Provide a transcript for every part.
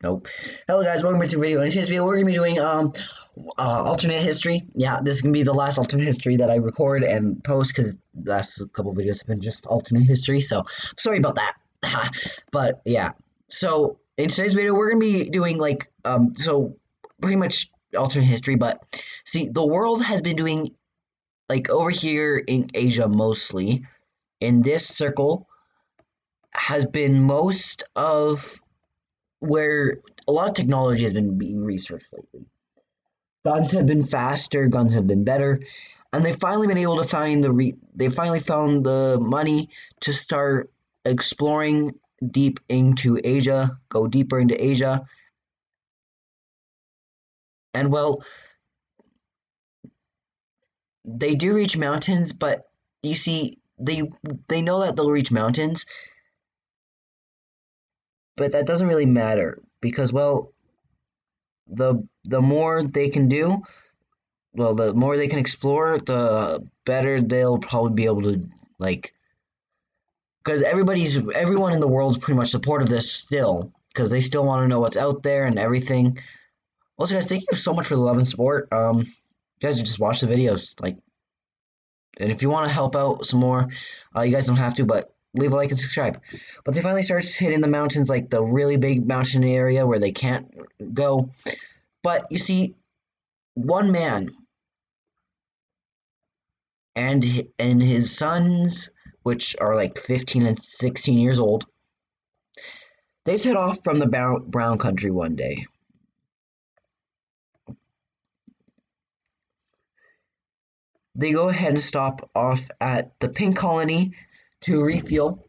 Nope. Hello guys, welcome back to a video. In today's video, we're gonna be doing alternate history. Yeah, this is gonna be the last alternate history that I record and post because the last couple videos have been just alternate history. So sorry about that. But yeah, so in today's video, we're gonna be doing like so pretty much alternate history. But see, the world has been doing like over here in Asia mostly. In this circle has been most of where a lot of technology has been being researched lately. Guns have been faster, guns have been better, and they've finally been able to find they finally found the money to start exploring deep into Asia, go deeper into Asia. And well, they do reach mountains, but you see they know that they'll reach mountains, but that doesn't really matter because well, the more they can do, well, the more they can explore, the better they'll probably be able to like. Because everyone in the world is pretty much supportive of this still, because they still want to know what's out there and everything. Also, guys, thank you so much for the love and support. You guys just watch the videos, like, and if you want to help out some more, you guys don't have to, but leave a like and subscribe. But they finally start hitting the mountains, like the really big mountain area where they can't go. But you see, one man and his sons, which are like 15 and 16 years old, they set off from the brown country one day. They go ahead and stop off at the pink colony to refuel.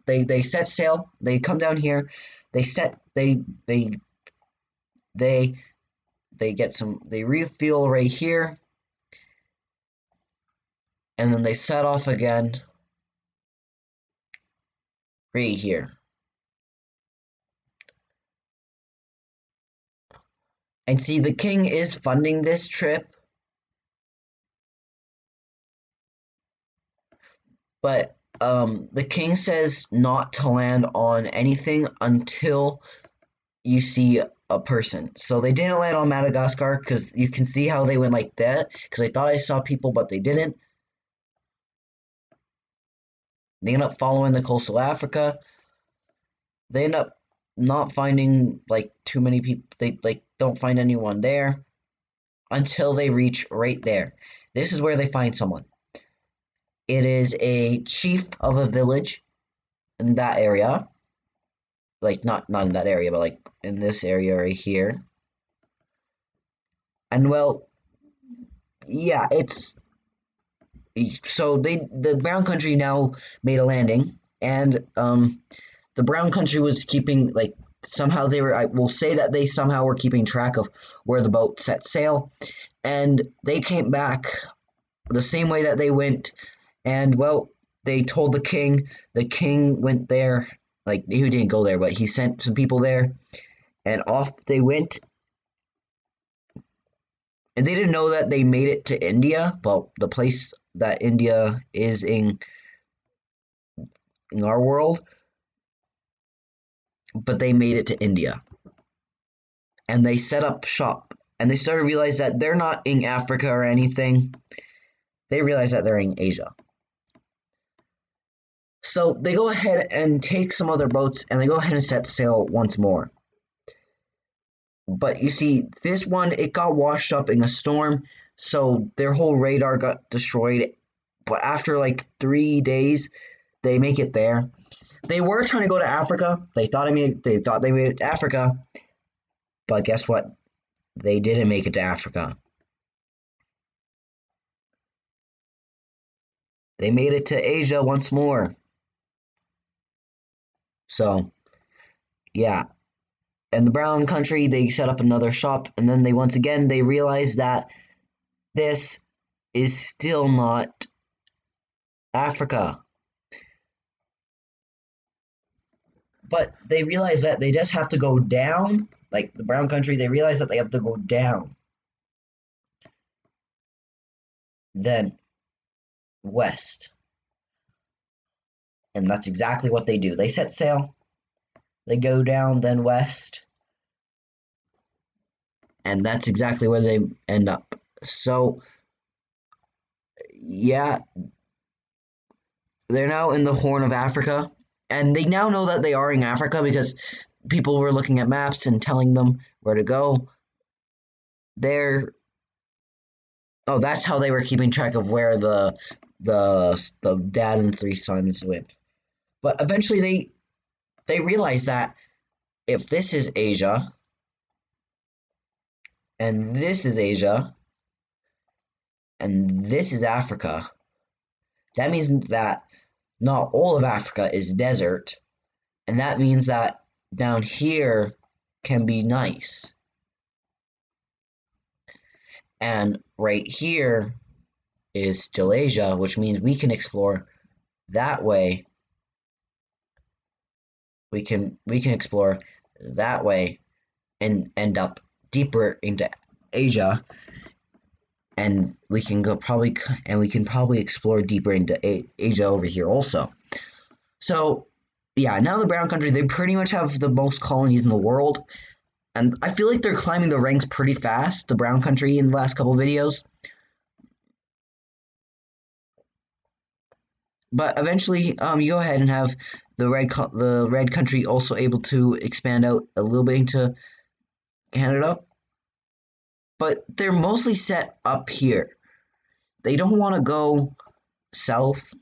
They set sail. They come down here. They set they they get some, they refuel right here, and then they set off again right here. And see, the king is funding this trip, but the king says not to land on anything until you see a person. So they didn't land on Madagascar because you can see how they went like that. Because I thought I saw people, but they didn't. They end up following the coastal Africa. They end up not finding like too many people. They like don't find anyone there until they reach right there. This is where they find someone. It is a chief of a village in that area. Like not in that area, but like in this area right here. And well, yeah, it's so the brown country now made a landing, and the brown country was keeping like somehow they were, I will say that they somehow were keeping track of where the boat set sail, and they came back the same way that they went. And well, they told the king went there, like he didn't go there, but he sent some people there, and off they went. And they didn't know that they made it to India, well, the place that India is in our world, but they made it to India. And they set up shop, and they started to realize that they're not in Africa or anything. They realize that they're in Asia. So they go ahead and take some other boats, and they go ahead and set sail once more. But you see, this one, it got washed up in a storm, so their whole radar got destroyed. But after like 3 days, they make it there. They were trying to go to Africa. They thought they made it to Africa, but guess what? They didn't make it to Africa. They made it to Asia once more. So, yeah. And the brown country, they set up another shop, and then they once again they realized that this is still not Africa. But they realize that they just have to go down, like the brown country, they realize that they have to go down, then west. And that's exactly what they do. They set sail, They go down, then west, and that's exactly where they end up. So, yeah, they're now in the Horn of Africa, and they now know that they are in Africa because people were looking at maps and telling them where to go. They're Oh, that's how they were keeping track of where the dad and three sons went. But eventually they realized that if this is Asia and this is Asia and this is Africa, that means that not all of Africa is desert, and that means that down here can be nice. And right here is still Asia, which means we can explore that way. We can explore that way and end up deeper into Asia, and we can probably explore deeper into Asia over here also. So yeah, now the Brown Country, they pretty much have the most colonies in the world, and I feel like they're climbing the ranks pretty fast. The Brown Country in the last couple of videos, but eventually, you go ahead and have the Red Country also able to expand out a little bit into Canada, but they're mostly set up here. They don't want to go south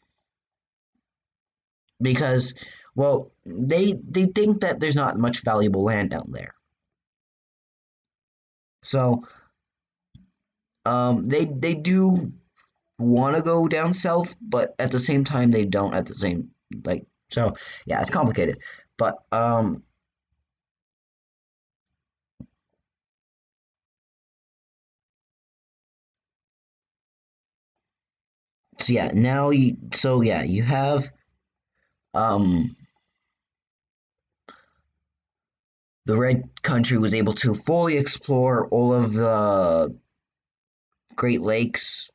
because, well, they think that there's not much valuable land down there. So they do want to go down south, but at the same time they don't at the same, like, so yeah, it's complicated. But so yeah, you have um the Red Country was able to fully explore all of the Great Lakes,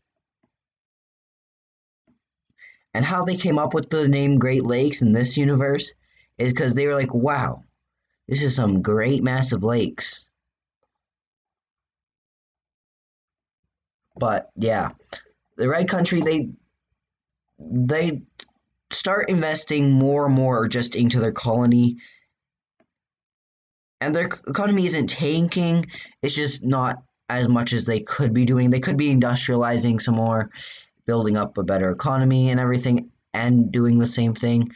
and how they came up with the name Great Lakes in this universe is because they were like, wow, this is some great massive lakes. But yeah, the Red Country, they start investing more and more just into their colony, and their economy isn't tanking. It's just not as much as they could be doing. They could be industrializing some more, building up a better economy and everything, and doing the same thing.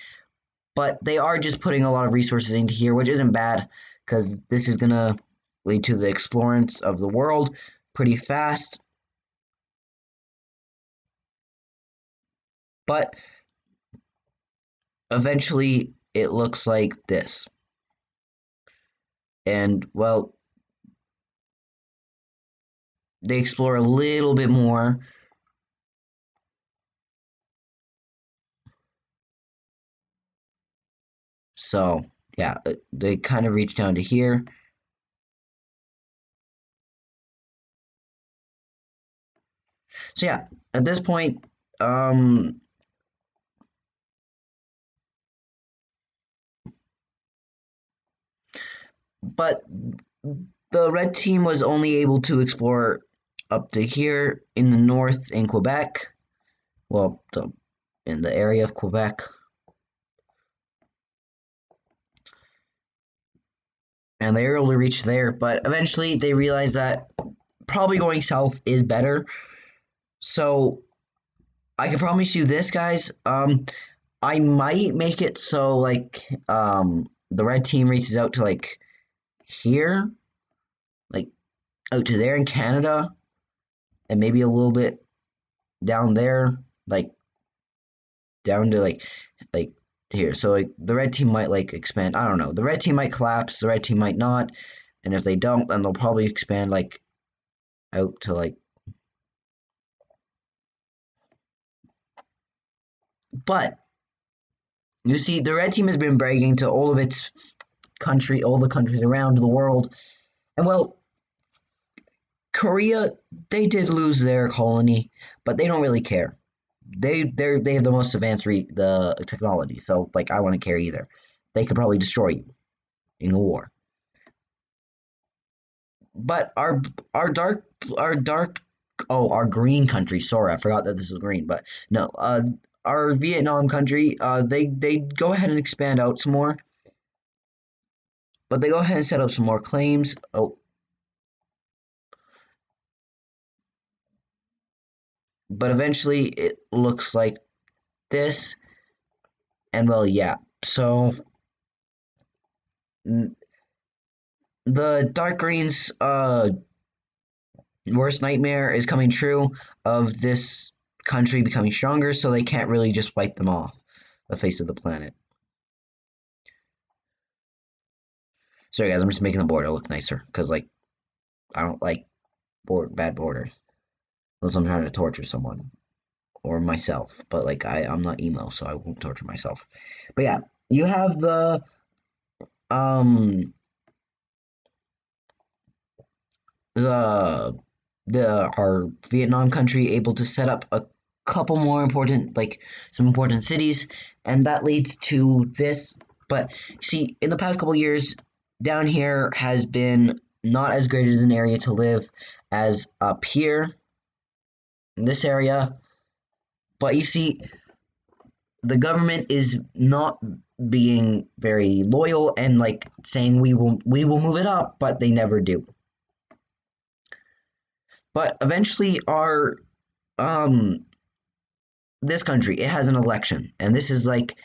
But they are just putting a lot of resources into here, which isn't bad because this is gonna lead to the explorance of the world pretty fast. But eventually, it looks like this. And well, they explore a little bit more. So yeah, they kind of reach down to here. So yeah, at this point, but the red team was only able to explore up to here in the north in Quebec. Well, in the area of Quebec, and they were able to reach there. But eventually, they realized that probably going south is better. So I can promise you this, guys. I might make it so like the red team reaches out to like here, like out to there in Canada, and maybe a little bit down there, like down to like here. So like the red team might like expand. I don't know. The red team might collapse. The red team might not. And if they don't, then they'll probably expand like out to like. But you see, the red team has been bragging to all the countries around the world, and well, Korea, they did lose their colony, but they don't really care. They have the most advanced the technology, so like I wouldn't care either. They could probably destroy you. a war. But our dark our green country. Sorry, I forgot that this was green. But no, our Vietnam country. They go ahead and expand out some more, but they go ahead and set up some more claims. Oh, but eventually it looks like this, and well, yeah. So the dark greens worst nightmare is coming true of this country becoming stronger, so they can't really just wipe them off the face of the planet. Sorry guys, I'm just making the border look nicer because like I don't like bad borders unless I'm trying to torture someone or myself. But like I'm not emo, so I won't torture myself. But yeah, you have um the our Vietnam country able to set up a couple more important some important cities, and that leads to this. But see, in the past couple years, down here has been not as great as an area to live as up here in this area. But you see, the government is not being very loyal and like saying we will move it up, but they never do. But eventually, our um this country it has an election, and this is like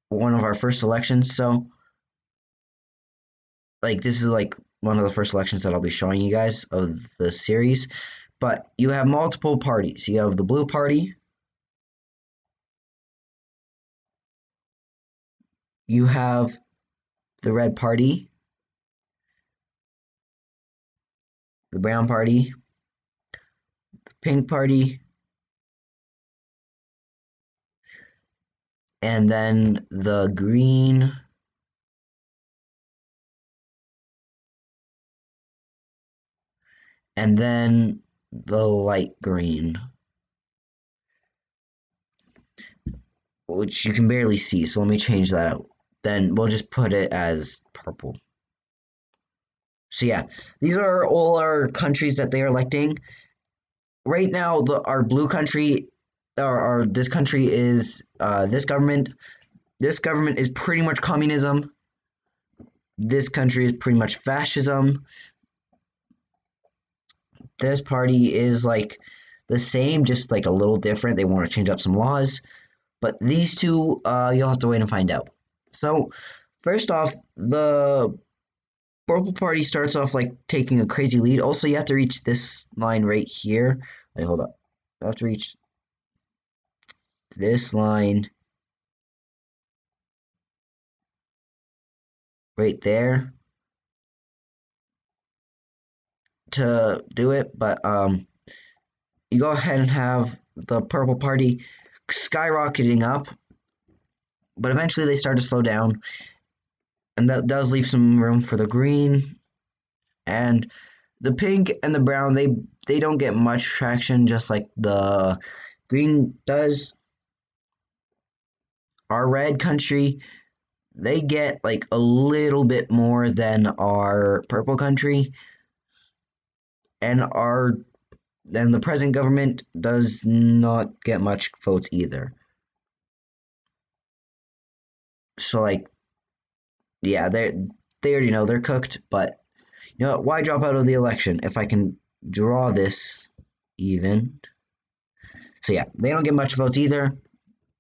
one of our first elections. So like this is like one of the first elections that I'll be showing you guys of the series. But you have multiple parties. You have the blue party, you have the red party, the brown party, the pink party, and then the green, and then the light green, which you can barely see. So let me change that out. Then we'll just put it as purple. So yeah, these are all our countries that they are electing. Right now, our blue country, or this country is this government. This government is pretty much communism. This country is pretty much fascism. This party is like the same, just like a little different. They want to change up some laws. But these two, you'll have to wait and find out. So, first off, the Purple Party starts off like taking a crazy lead. Also, you have to reach this line right here. Wait, hold up. You have to reach this line right there to do it. But you go ahead and have the Purple Party skyrocketing up, but eventually they start to slow down, and that does leave some room for the green and the pink and the brown. They don't get much traction, just like the green does. Our red country, they get like a little bit more than our purple country, and our and the present government does not get much votes either. So like yeah, they already know they're cooked, but you know what, why drop out of the election if I can draw this even? So yeah, they don't get much votes either.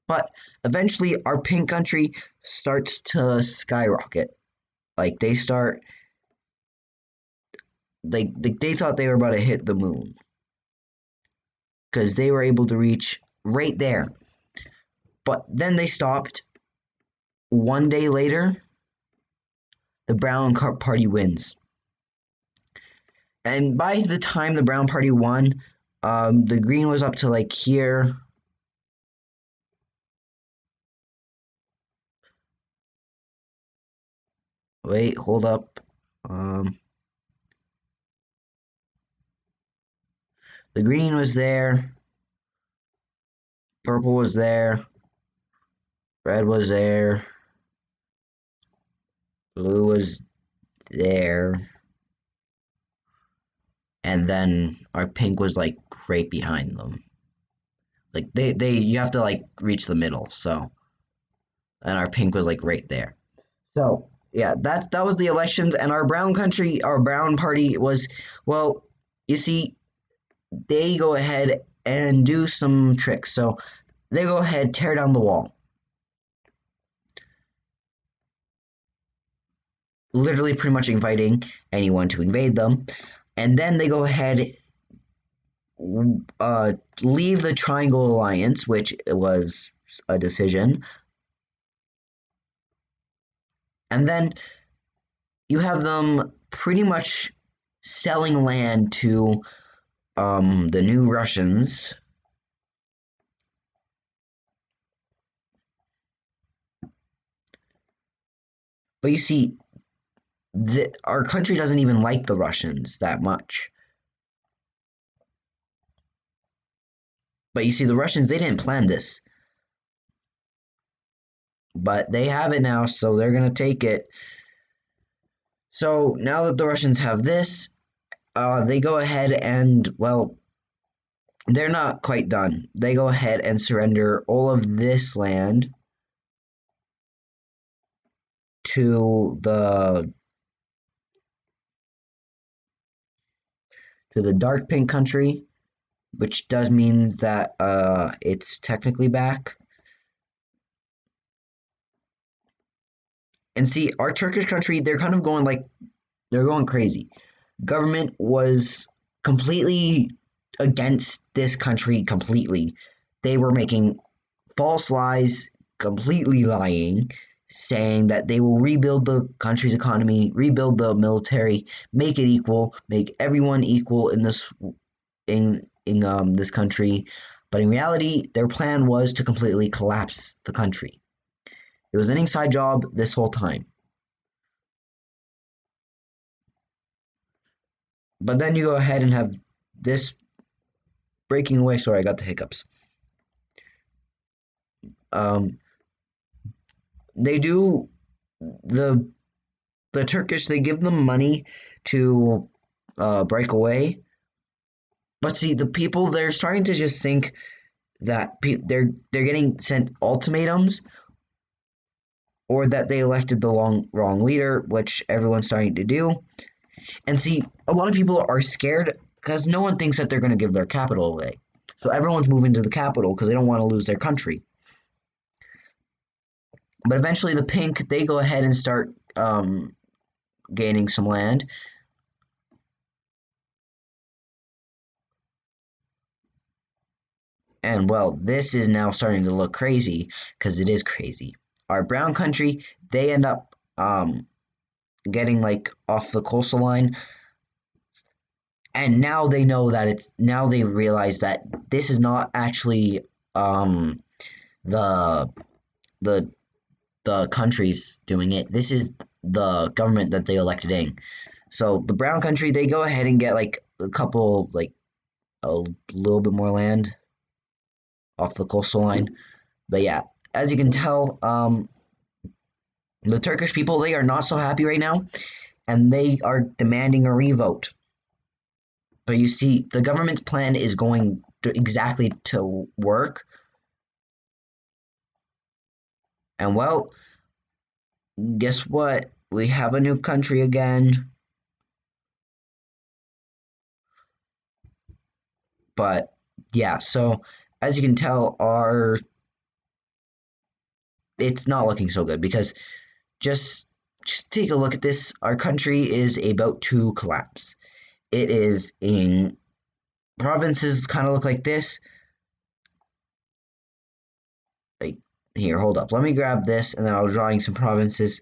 But eventually our pink country starts to skyrocket. Like they start they thought they were about to hit the moon because they were able to reach right there. But then they stopped. One day later, the Brown Party wins. And by the time the Brown Party won, the Green was up to like here. Wait, hold up. Um, the Green was there. Purple was there. Red was there. Blue was there, and then our pink was like right behind them. Like they you have to like reach the middle, so and our pink was like right there. So yeah, that was the elections, and our brown party was well. You see, they go ahead and do some tricks. So they go ahead, tear down the wall, literally pretty much inviting anyone to invade them. And then they go ahead, uh, leave the Triangle Alliance, which was a decision. And then you have them pretty much selling land to the new Russians. But you see, our country doesn't even like the Russians that much. But you see, the Russians, they didn't plan this. But they have it now, so they're going to take it. So now that the Russians have this, they go ahead and, well, they're not quite done. They go ahead and surrender all of this land to the dark pink country, which does mean that it's technically back. And see, our Turkish country, they're kind of going like they're going crazy. Government was completely against this country completely. They were making false lies, completely lying, saying that they will rebuild the country's economy, rebuild the military, make it equal, make everyone equal in this country. But in reality, their plan was to completely collapse the country. It was an inside job this whole time. But then you go ahead and have this breaking away. Sorry, I got the hiccups. Um, they do the Turkish. They give them money to break away. But see, the people they're starting to just think that they're getting sent ultimatums, or that they elected the wrong leader, which everyone's starting to do. And see, a lot of people are scared because no one thinks that they're going to give their capital away. So everyone's moving to the capital because they don't want to lose their country. But eventually, the pink they go ahead and start gaining some land. And well, this is now starting to look crazy because it is crazy. Our brown country, they end up getting like off the coastal line, and now they know that it's now they realize that this is not actually the the the countries doing it. This is the government that they elected in. So the brown country, they go ahead and get like a couple like a little bit more land off the coastal line. But yeah, as you can tell, the Turkish people they are not so happy right now, and they are demanding a revote. But you see, the government's plan is going exactly to work, and well, guess what? We have a new country again, but yeah. So as you can tell, our it's not looking so good because just just take a look at this. Our country is about to collapse. It is in provinces kind of look like this. Like here, hold up. Let me grab this and then I'll drawing some provinces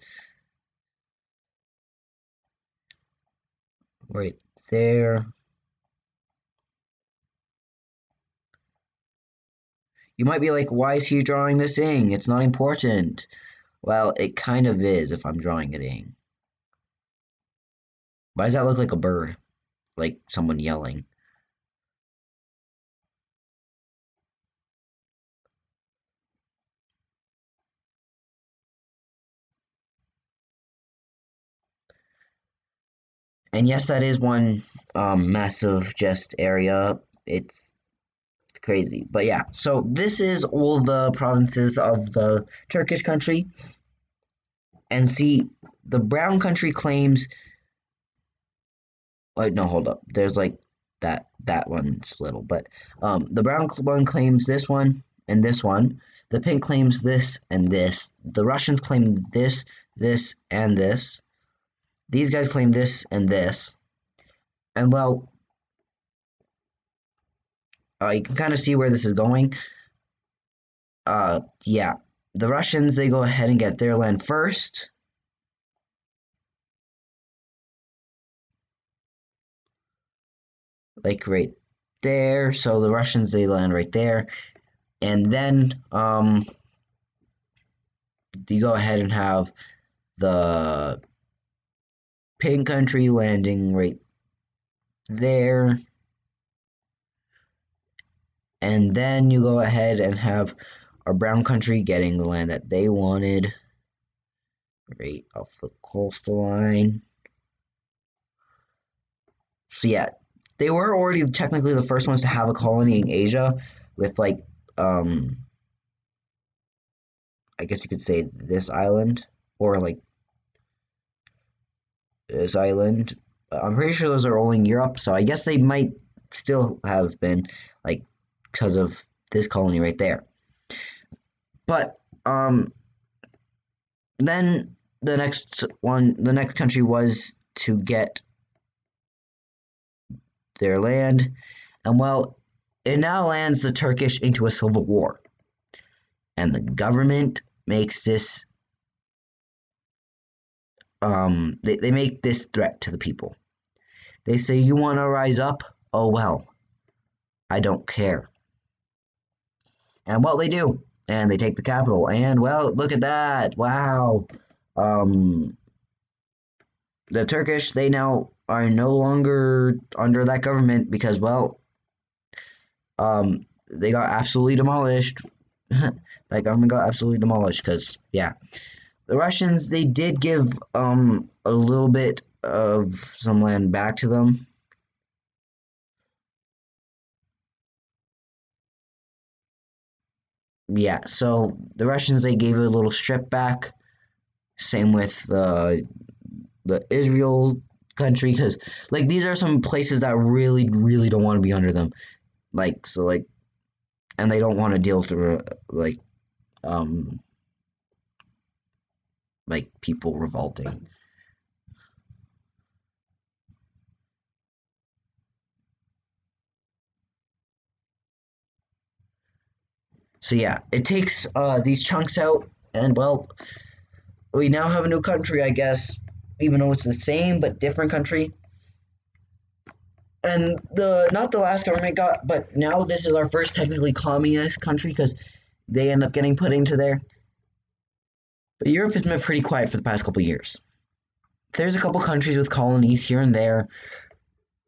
right there. You might be like, why is he drawing this in? It's not important. Well, it kind of is if I'm drawing it in. Why does that look like a bird? Like someone yelling. And yes, that is one massive just area. It's crazy. But yeah, so this is all the provinces of the Turkish country. And see, the brown country claims. Wait, no, hold up. There's like that one's little, but the brown one claims this one and this one. The pink claims this and this. The Russians claim this, this, and this. These guys claim this and this. And well, you can kind of see where this is going. Yeah, the Russians, they go ahead and get their land first. Like right there. So the Russians, they land right there. And then you go ahead and have the pink country landing right there. And then you go ahead and have our brown country getting the land that they wanted right off the coastal line. So yeah, they were already technically the first ones to have a colony in Asia with like I guess you could say this island or like this island. I'm pretty sure those are all in Europe, so I guess they might still have been like because of this colony right there. But then the next country was to get their land, and well, it now lands the Turkish into a civil war, and the government makes this they make this threat to the people. They say, you want to rise up? Oh well, I don't care. And well, they do, and they take the capital, and well, look at that, wow. um the Turkish, they now are no longer under that government because well, they got absolutely demolished. That government got absolutely demolished because yeah, the Russians, they did give a little bit of some land back to them. Yeah, so the Russians, they gave a little strip back. Same with the Israel country because like these are some places that really don't want to be under them. Like so like and they don't want to deal with um like people revolting. So yeah, it takes these chunks out, and well, we now have a new country, I guess, even though it's the same but different country. And the not the last government got, but now this is our first technically communist country because they end up getting put into there. But Europe has been pretty quiet for the past couple years. There's a couple countries with colonies here and there,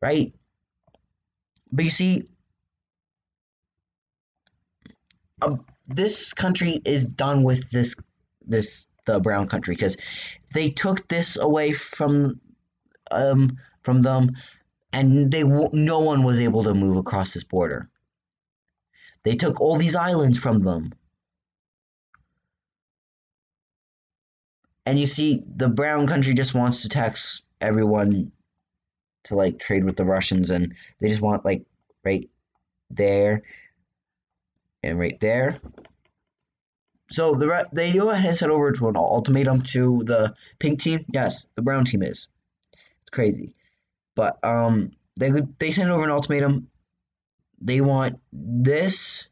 right? But you see, this country is done with this the brown country because they took this away from them, and no one was able to move across this border. They took all these islands from them, and you see, the brown country just wants to tax everyone to like trade with the Russians, and they just want like right there and right there. So they go ahead and send over to an ultimatum to the pink team. Yes, the brown team is. It's crazy. But they send over an ultimatum. They want this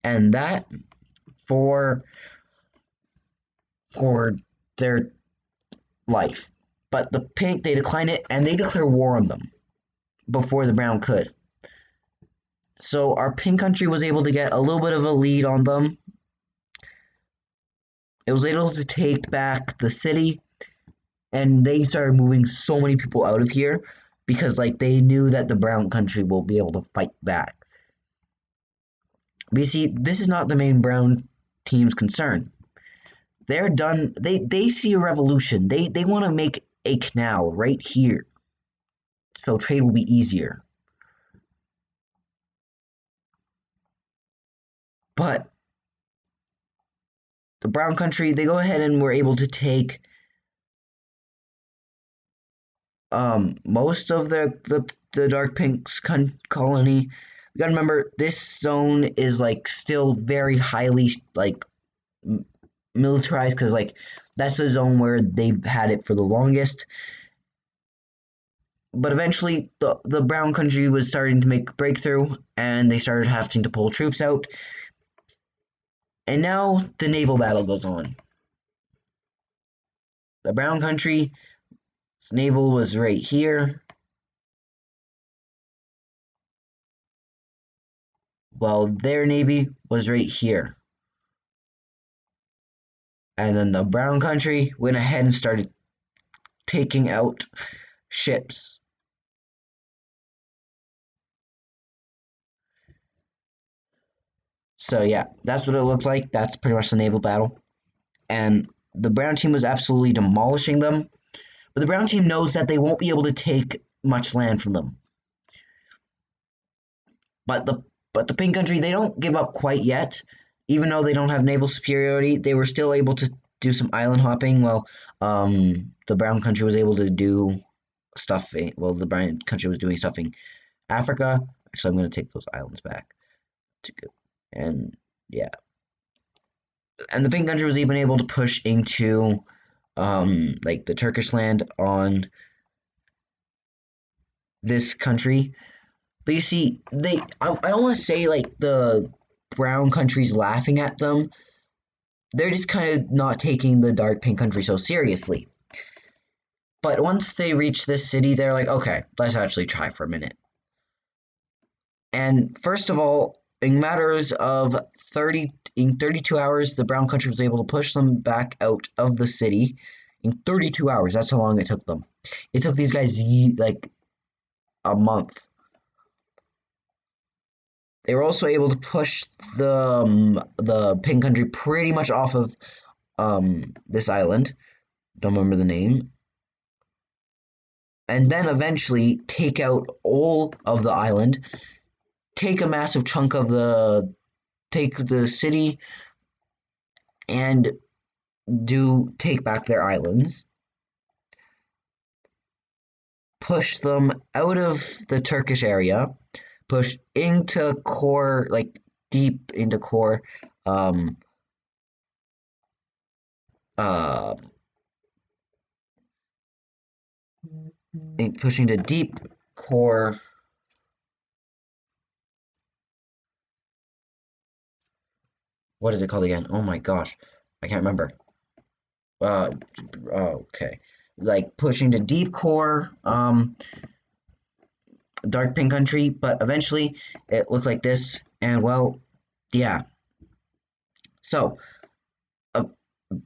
and that for for their life. But the pink, they decline it and they declare war on them before the brown could. So our pink country was able to get a little bit of a lead on them. It was able to take back the city, and they started moving so many people out of here because like they knew that the brown country will be able to fight back. But you see, this is not the main brown team's concern. They're done. They see a revolution. They want to make a canal right here, so trade will be easier. But the brown country, they go ahead and were able to take most of the dark pink's colony. You gotta remember this zone is like still very highly like militarized because like that's the zone where they've had it for the longest. But eventually, the brown country was starting to make a breakthrough, and they started having to pull troops out. And now the naval battle goes on. The brown country's naval was right here, while their navy was right here. And then the brown country went ahead and started taking out ships. So yeah, that's what it looked like. That's pretty much the naval battle. And the brown team was absolutely demolishing them. But the brown team knows that they won't be able to take much land from them. But the pink country, they don't give up quite yet. Even though they don't have naval superiority, they were still able to do some island hopping. While the brown country was able to do stuff. Well, the brown country was doing stuff in Africa. Actually, I'm going to take those islands back. And yeah, and the pink country was even able to push into like the Turkish land on this country. But you see, I don't want to say like the brown country's laughing at them. They're just kind of not taking the dark pink country so seriously. But once they reach this city, they're like, okay, let's actually try for a minute. And first of all, in matters of 32 hours, the brown country was able to push them back out of the city. In 32 hours, that's how long it took them. It took these guys like a month. They were also able to push the pink country pretty much off of this island. Don't remember the name. And then eventually take out all of the island, take a massive chunk of take the city, and take back their islands. Push them out of the Turkish area, push into core, like deep into core, uh, pushing to deep core. What is it called again? Oh my gosh, I can't remember. Uh, okay, like pushing to deep core, dark pink country, but eventually it looked like this, and well, yeah. So, uh,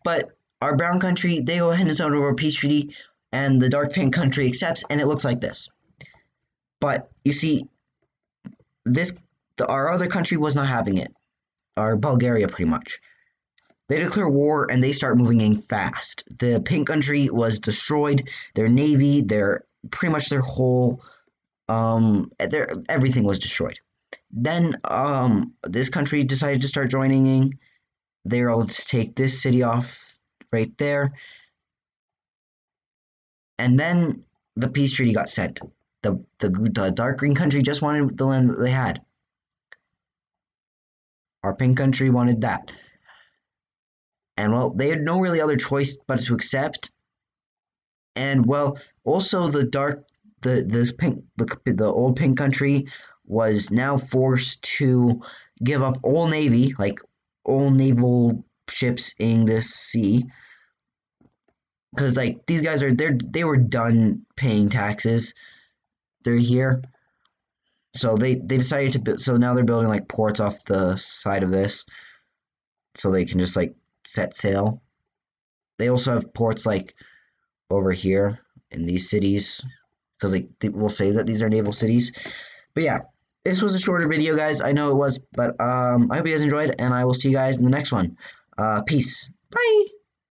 but our brown country, they go ahead and sign over a peace treaty, and the dark pink country accepts, and it looks like this. But you see, our other country was not having it. Our Bulgaria, pretty much. They declare war and they start moving in fast. The pink country was destroyed. Their navy, pretty much their whole, everything was destroyed. Then this country decided to start joining in. They were able to take this city off right there. And then the peace treaty got sent. The dark green country just wanted the land that they had. Our pink country wanted that. And well, they had no really other choice but to accept. And well, also the old pink country was now forced to give up all navy, like all naval ships in this sea, because like these guys they were done paying taxes. They're here, so they decided to build. So now they're building like ports off the side of this, so they can just like set sail. They also have ports like over here in these cities, because like we'll say that these are naval cities. But yeah, this was a shorter video, guys. I know it was, but I hope you guys enjoyed, and I will see you guys in the next one. Peace. Bye.